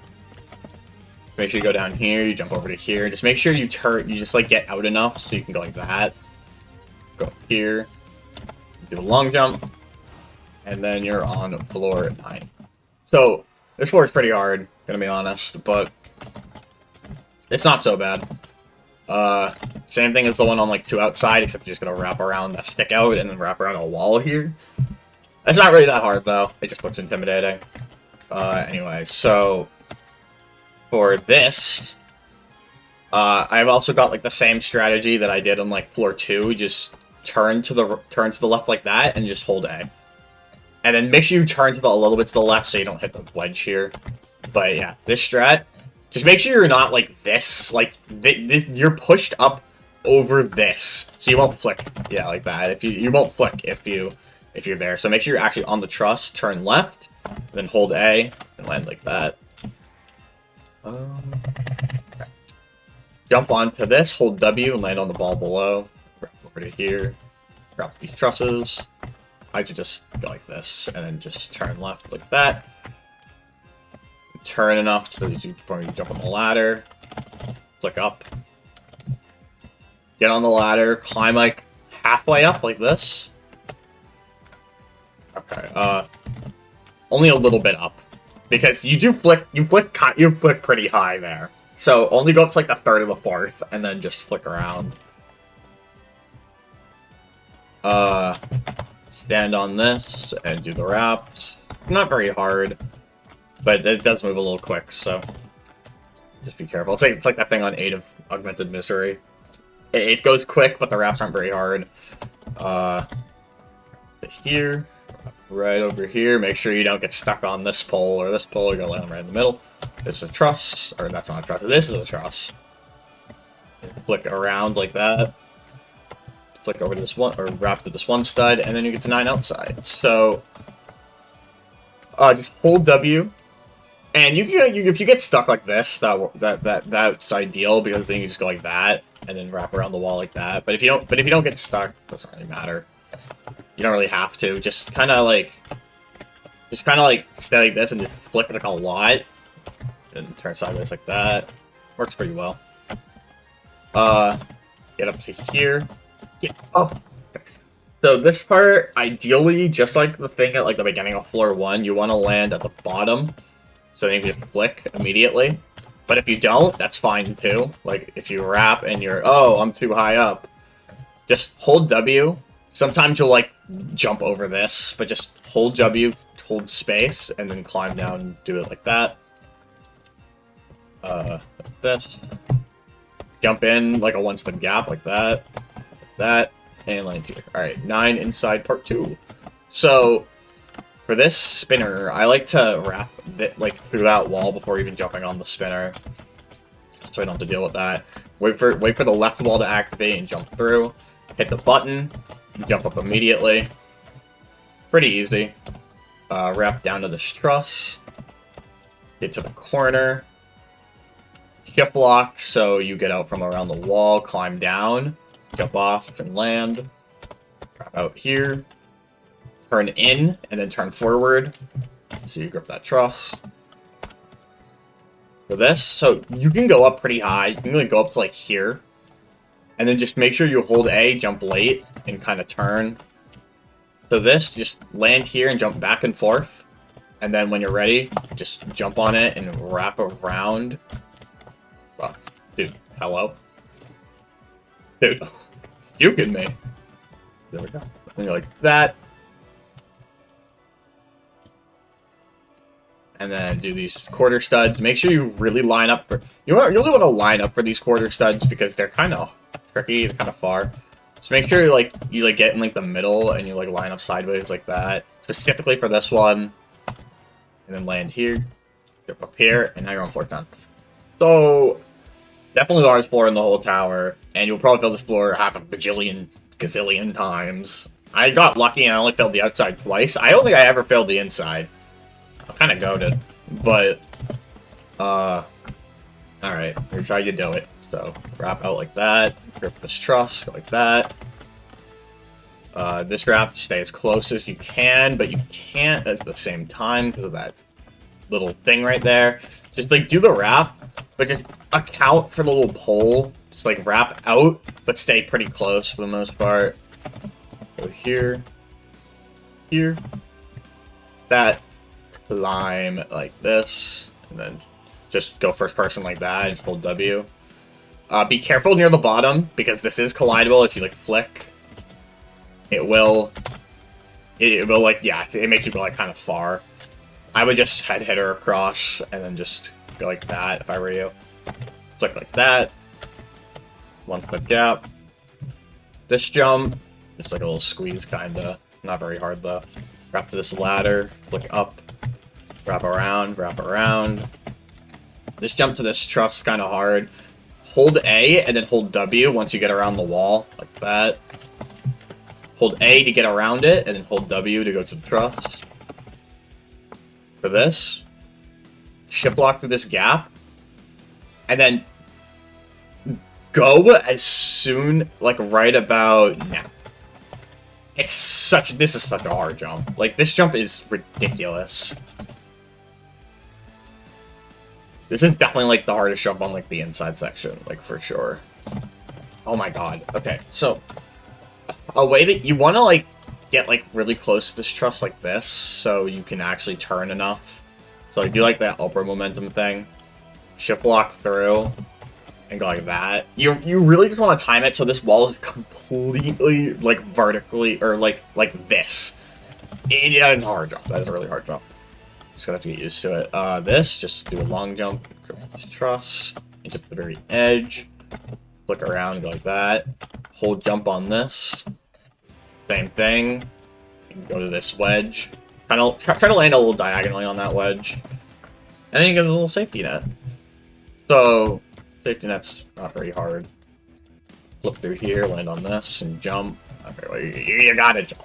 Make sure you go down here, you jump over to here. Just make sure you just like get out enough so you can go like that. Go up here, do a long jump, and then you're on floor 9. So, this floor is pretty hard, gonna be honest, but it's not so bad. Same thing as the one on like 2 outside, except you're just gonna wrap around that stick out and then wrap around a wall here. It's not really that hard though, it just looks intimidating. Anyway, so for this, I've also got like the same strategy that I did on like floor 2, just turn to the left like that and just hold A. And then make sure you turn to a little bit to the left so you don't hit the wedge here. But yeah, this strat, just make sure you're not like this, like you're pushed up over this, so you won't flick. Yeah, like that. If you won't flick if you're there. So make sure you're actually on the truss, turn left, then hold A and land like that. Okay. Jump onto this, hold W and land on the ball below. Wrap over to here. Drop these trusses. I could just go like this and then just turn left like that. Turn enough so that you jump on the ladder. Flick up. Get on the ladder, climb like halfway up like this. Okay, only a little bit up. Because you flick pretty high there. So only go up to like the 3rd or the 4th, and then just flick around. Stand on this and do the wraps. Not very hard, but it does move a little quick, so just be careful. It's like that thing on 8 of Augmented Misery. It goes quick, but the wraps aren't very hard. Here. Right over here. Make sure you don't get stuck on this pole or this pole. You're gonna land right in the middle. This is a truss, or that's not a truss. This is a truss. Flick around like that. Flick over to this one, or wrap to this one stud, and then you get to 9 outside. So, just hold W, and if you get stuck like this, that's ideal because then you just go like that, and then wrap around the wall like that. But if you don't get stuck, it doesn't really matter. You don't really have to. Just kind of like stay like this and just flick like a lot, and turn sideways like that. Works pretty well. Get up to here. Yeah. Oh. Okay. So this part, ideally, just like the thing at like the beginning of floor 1, you want to land at the bottom, so then you can just flick immediately. But if you don't, that's fine too. Like if you wrap and you're, oh, I'm too high up, just hold W. Sometimes you'll like jump over this, but just hold W, hold space, and then climb down and do it like that. Like this. Jump in like a 1-step gap like that. That, and land here. Alright, 9 inside part 2. So, for this spinner, I like to wrap it like through that wall before even jumping on the spinner, so I don't have to deal with that. Wait for the left wall to activate and jump through. Hit the button, jump up immediately. Pretty easy. Wrap down to this truss. Get to the corner. Shift lock, so you get out from around the wall, climb down, jump off and land. Drop out here. Turn in, and then turn forward. So you grip that truss. For this, so you can go up pretty high. You can really go up to like here. And then just make sure you hold A, jump late, and kind of turn. So this, just land here and jump back and forth. And then when you're ready, just jump on it and wrap around. Oh, dude, hello? Dude, it's juking me. There we go. And you're like that. And then do these quarter studs. Make sure you really line up for... You really want to line up for these quarter studs because they're kind of tricky. They're kind of far. So make sure you get in like the middle and you like line up sideways like that. Specifically for this one. And then land here. Jump up here. And now you're on floor 10. So... Definitely the hardest floor in the whole tower, and you'll probably fail this floor half a bajillion, gazillion times. I got lucky and I only failed the outside twice. I don't think I ever failed the inside. I'm kind of goated, but, alright, here's how you do it. So wrap out like that, grip this truss, go like that. This wrap, stay as close as you can, but you can't at the same time because of that little thing right there. Just like do the wrap, but just account for the little pole. Just like wrap out, but stay pretty close for the most part. Go here, here, that, climb like this, and then just go first person like that and just hold W. Be careful near the bottom because this is collidable. If you like flick, it will like, yeah, it makes you go like kind of far. I would just head hitter across and then just go like that if I were you. Flick like that. One step gap. This jump, it's like a little squeeze kinda. Not very hard though. Wrap to this ladder, flick up, wrap around, wrap around. This jump to this truss is kinda hard. Hold A and then hold W once you get around the wall, like that. Hold A to get around it, and then hold W to go to the truss. For this, shift lock through this gap, and then go as soon, like right about now. This is such a hard jump. Like, this jump is ridiculous. This is definitely, like, the hardest jump on, like, the inside section, like, for sure. Oh my god. Okay, so a way that you want to, like, get, like, really close to this truss like this, so you can actually turn enough. So, like, do, like, that upward momentum thing. Shift block through, and go like that. You really just want to time it so this wall is completely, like, vertically, or, like this. Yeah, it's a hard jump. That is a really hard jump. Just gonna have to get used to it. This, just do a long jump, grab this truss, and jump to the very edge. Flick around, go like that. Hold jump on this. Same thing. You can go to this wedge. Try to land a little diagonally on that wedge. And then you get a little safety net. So, safety net's not very hard. Flip through here, land on this, and jump. Okay, well, you gotta jump.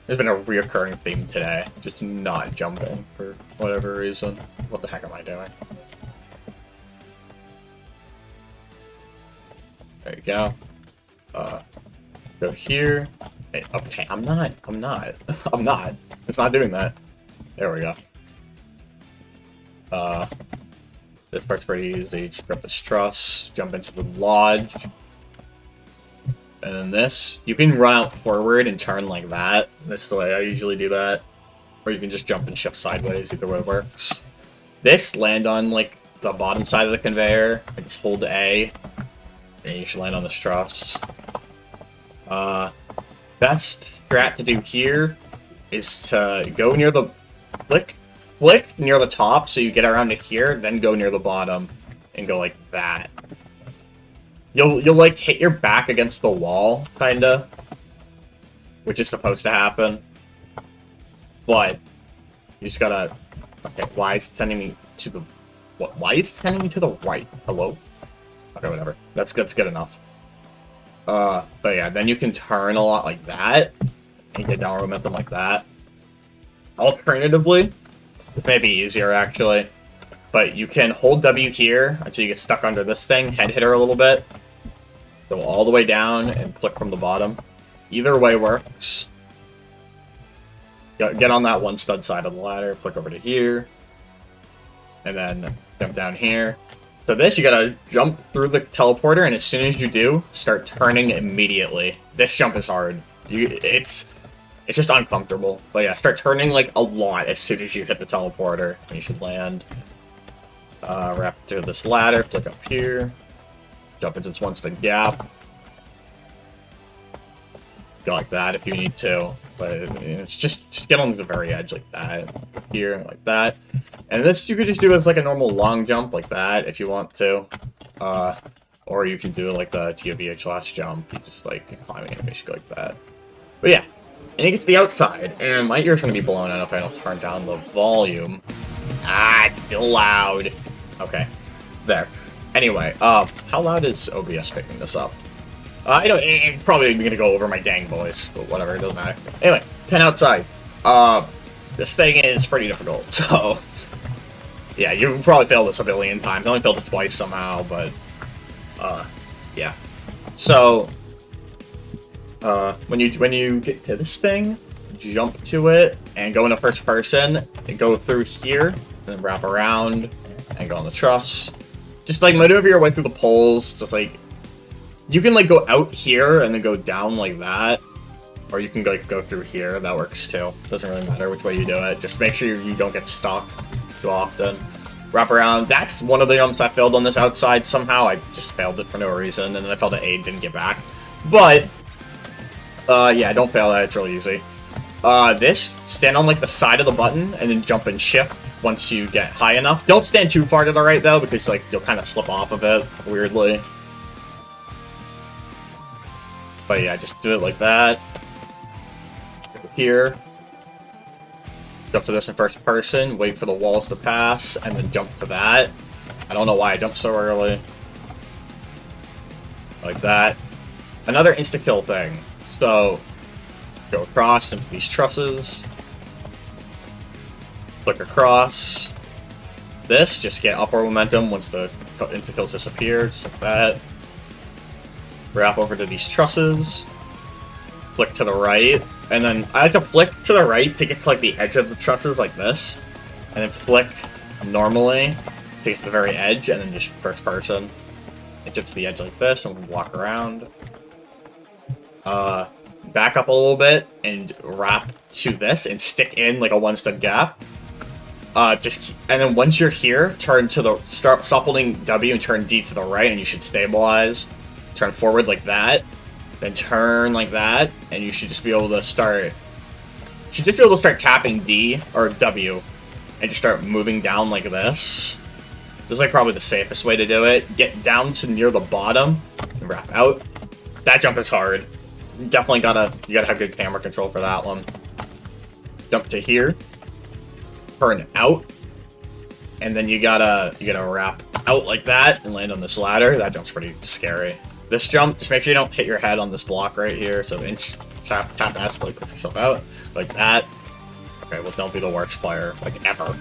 There's been a reoccurring theme today. Just not jumping for whatever reason. What the heck am I doing? There you go. Go here. Okay, I'm not. It's not doing that. There we go. This part's pretty easy. Just grab this truss, jump into the lodge. And then this, you can run out forward and turn like that. That's the way I usually do that. Or you can just jump and shift sideways, either way works. This, land on like the bottom side of the conveyor, and just hold A. And you should land on this truss. Best strat to do here is to go near the flick near the top so you get around to here, then go near the bottom and go like that. You'll like hit your back against the wall, kinda, which is supposed to happen. But you just gotta. Okay, why is it sending me to the? What? Why is it sending me to the right? Hello? Okay, whatever. That's good enough. But yeah, then you can turn a lot like that and get downward momentum like that. Alternatively, this may be easier actually, but you can hold W here until you get stuck under this thing, head hitter a little bit, go all the way down and flick from the bottom. Either way works. Get on that one stud side of the ladder, flick over to here, and then jump down here. So this, you gotta jump through the teleporter, and as soon as you do, start turning immediately. This jump is hard. It's just uncomfortable. But yeah, start turning like a lot as soon as you hit the teleporter. And you should land. Wrap to this ladder, flick up here. Jump into this one step gap. Go like that if you need to. But it's just get on the very edge like that. Here, like that. And this you could just do as like a normal long jump like that if you want to. Or you can do like the ToVH last jump. You just like climbing animation like that. But yeah. And it gets to the outside. And my ear's gonna be blown out if I don't turn down the volume. Ah, it's still loud. Okay. There. Anyway, how loud is OBS picking this up? I know it's probably gonna go over my dang voice, but whatever, it doesn't matter. Anyway, 10 outside. This thing is pretty difficult, so Yeah, you probably failed this a billion times. I only failed it twice somehow, but yeah. So when you get to this thing, jump to it and go into first person and go through here and then wrap around and go on the truss. Just like maneuver your way through the poles. Just like you can like go out here and then go down like that, or you can like go through here. That works too. Doesn't really matter which way you do it. Just make sure you don't get stuck too often. Wrap around. That's one of the jumps I failed on this outside. Somehow I just failed it for no reason, and then I failed at A and didn't get back. But yeah, don't fail that. It's really easy. This, stand on like the side of the button and then jump and shift once you get high enough. Don't stand too far to the right though, because like you'll kind of slip off of it weirdly. But yeah, just do it like that. Here. Jump to this in first person, wait for the walls to pass, and then jump to that. I don't know why I jumped so early. Like that. Another insta-kill thing. So, go across into these trusses. Click across. This, just get upward momentum once the insta-kills disappear, just like that. Wrap over to these trusses. Flick to the right. And then I like to flick to the right to get to like the edge of the trusses like this. And then flick normally to get to the very edge, and then just first person. And jump to the edge like this, and walk around. Back up a little bit and wrap to this and stick in like a one-step gap. And then once you're here, turn to the stop holding W and turn D to the right, and you should stabilize. Turn forward like that, then turn like that, and you should just be able to start. You should just be able to start tapping D or W, and just start moving down like this. This is like probably the safest way to do it. Get down to near the bottom and wrap out. That jump is hard. You definitely gotta have good camera control for that one. Jump to here, turn out, and then you gotta wrap out like that and land on this ladder. That jump's pretty scary. This jump, just make sure you don't hit your head on this block right here. So inch tap S to like push yourself out like that. Okay, well don't be the worst player like ever.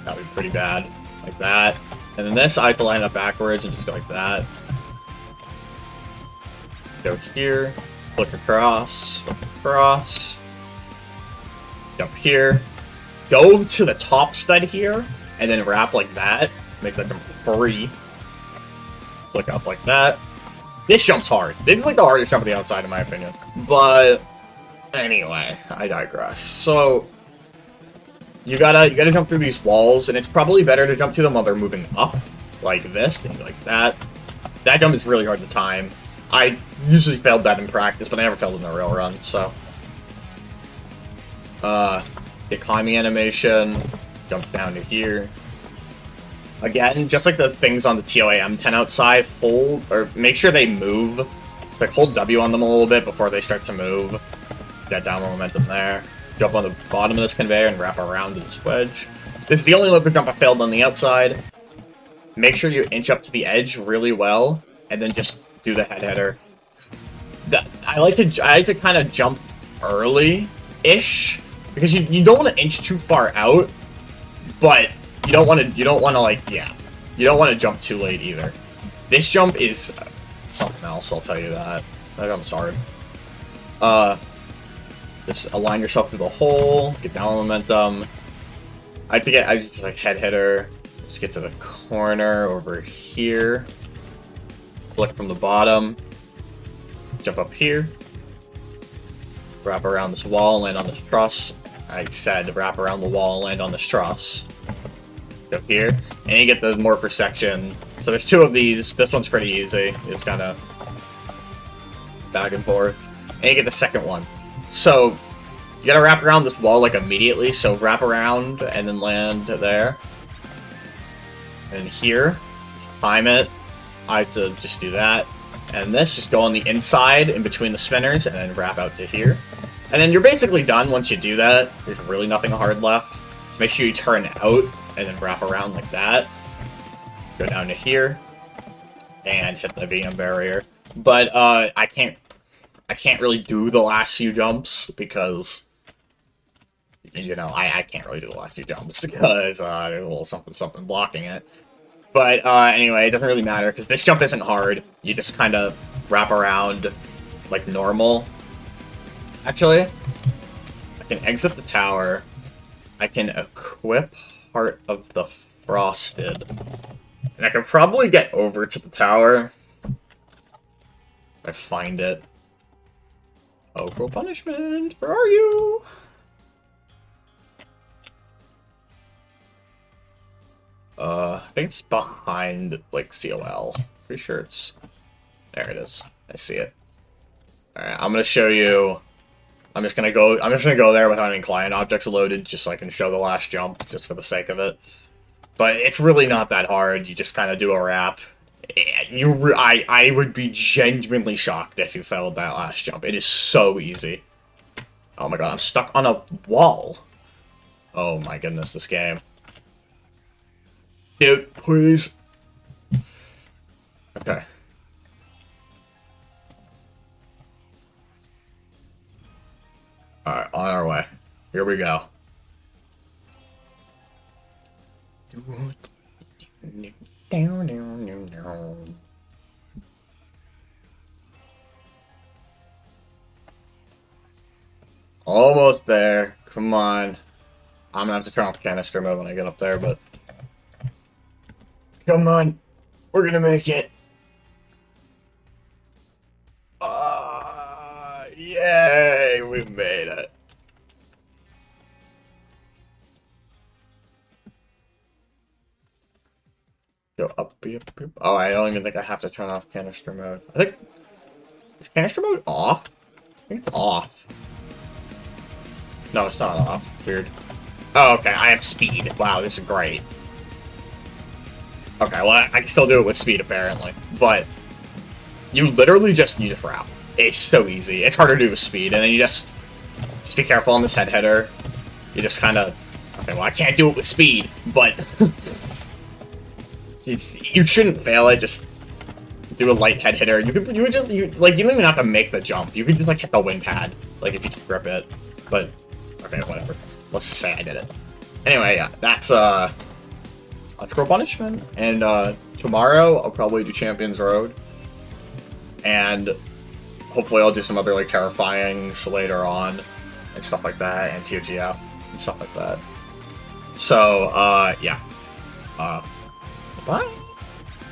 That would be pretty bad. Like that. And then this, I have to line up backwards and just go like that. Go here. Flick across, jump here, go to the top stud here, and then wrap like that, makes that jump free, flick up like that. This jump's hard. This is like the hardest jump on the outside in my opinion, but anyway, I digress. So, you gotta jump through these walls, and it's probably better to jump to them while they're moving up, like this, and like that. That jump is really hard to time. I usually failed that in practice, but I never failed in the real run, so. Get climbing animation, jump down to here. Again, just like the things on the ToA M10 outside, hold, or make sure they move. So like hold W on them a little bit before they start to move. Get downward momentum there. Jump on the bottom of this conveyor and wrap around to this wedge. This is the only other jump I failed on the outside. Make sure you inch up to the edge really well, and then just do the header. I like to kind of jump early-ish because you don't want to inch too far out, but you don't want to like you don't want to jump too late either. This jump is something else, I'll tell you that. That jump's hard. Just align yourself through the hole, get down momentum. I just like head hitter. Just get to the corner over here. Flick from the bottom. Jump up here. Wrap around this wall and land on this truss. I said wrap around the wall and land on this truss. Up here. And you get the morpher section. So there's two of these. This one's pretty easy. It's kind of back and forth. And you get the second one. So you gotta wrap around this wall like immediately. So wrap around and then land there. And here, just time it. I have to just do that. And this, just go on the inside in between the spinners and then wrap out to here. And then you're basically done once you do that. There's really nothing hard left. Just make sure you turn out and then wrap around like that. Go down to here and hit the VM barrier. But I can't really do the last few jumps because you know, I can't really do the last few jumps because there's a little something blocking it. But anyway, it doesn't really matter because this jump isn't hard. You just kind of wrap around like normal. Actually, I can exit the tower. I can equip Heart of the Frosted. And I can probably get over to the tower if I find it. Oh, cruel punishment, where are you? I think it's behind, like, COL. Pretty sure it's... There it is. I see it. Alright, I'm gonna show you... I'm just gonna go there without any client objects loaded, just so I can show the last jump, just for the sake of it. But it's really not that hard. You just kind of do a wrap. I would be genuinely shocked if you failed that last jump. It is so easy. Oh my god, I'm stuck on a wall. Oh my goodness, this game. Dude, please. Okay. Alright, on our way. Here we go. Almost there. Come on. I'm gonna have to turn off the canister mode when I get up there, but... Come on. We're gonna make it. Yay! We made it. Go up. Oh, I don't even think I have to turn off canister mode. I think... Is canister mode off? I think it's off. No, it's not off. Weird. Oh, okay. I have speed. Wow, this is great. Okay, well, I can still do it with speed, apparently. But you literally just wrap. It's so easy. It's harder to do with speed, and then you just be careful on this head hitter. You just kind of... Okay, well, I can't do it with speed, but... you shouldn't fail it. Just do a light head hitter. You don't even have to make the jump. You can just, like, hit the wing pad, like, if you just grip it. But, okay, whatever. Let's just say I did it. Anyway, yeah, that's Cruel Punishment. And, tomorrow, I'll probably do Champions Road. And hopefully I'll do some other, like, terrifyings later on. And stuff like that. And TOGF. And stuff like that. So, yeah. Bye.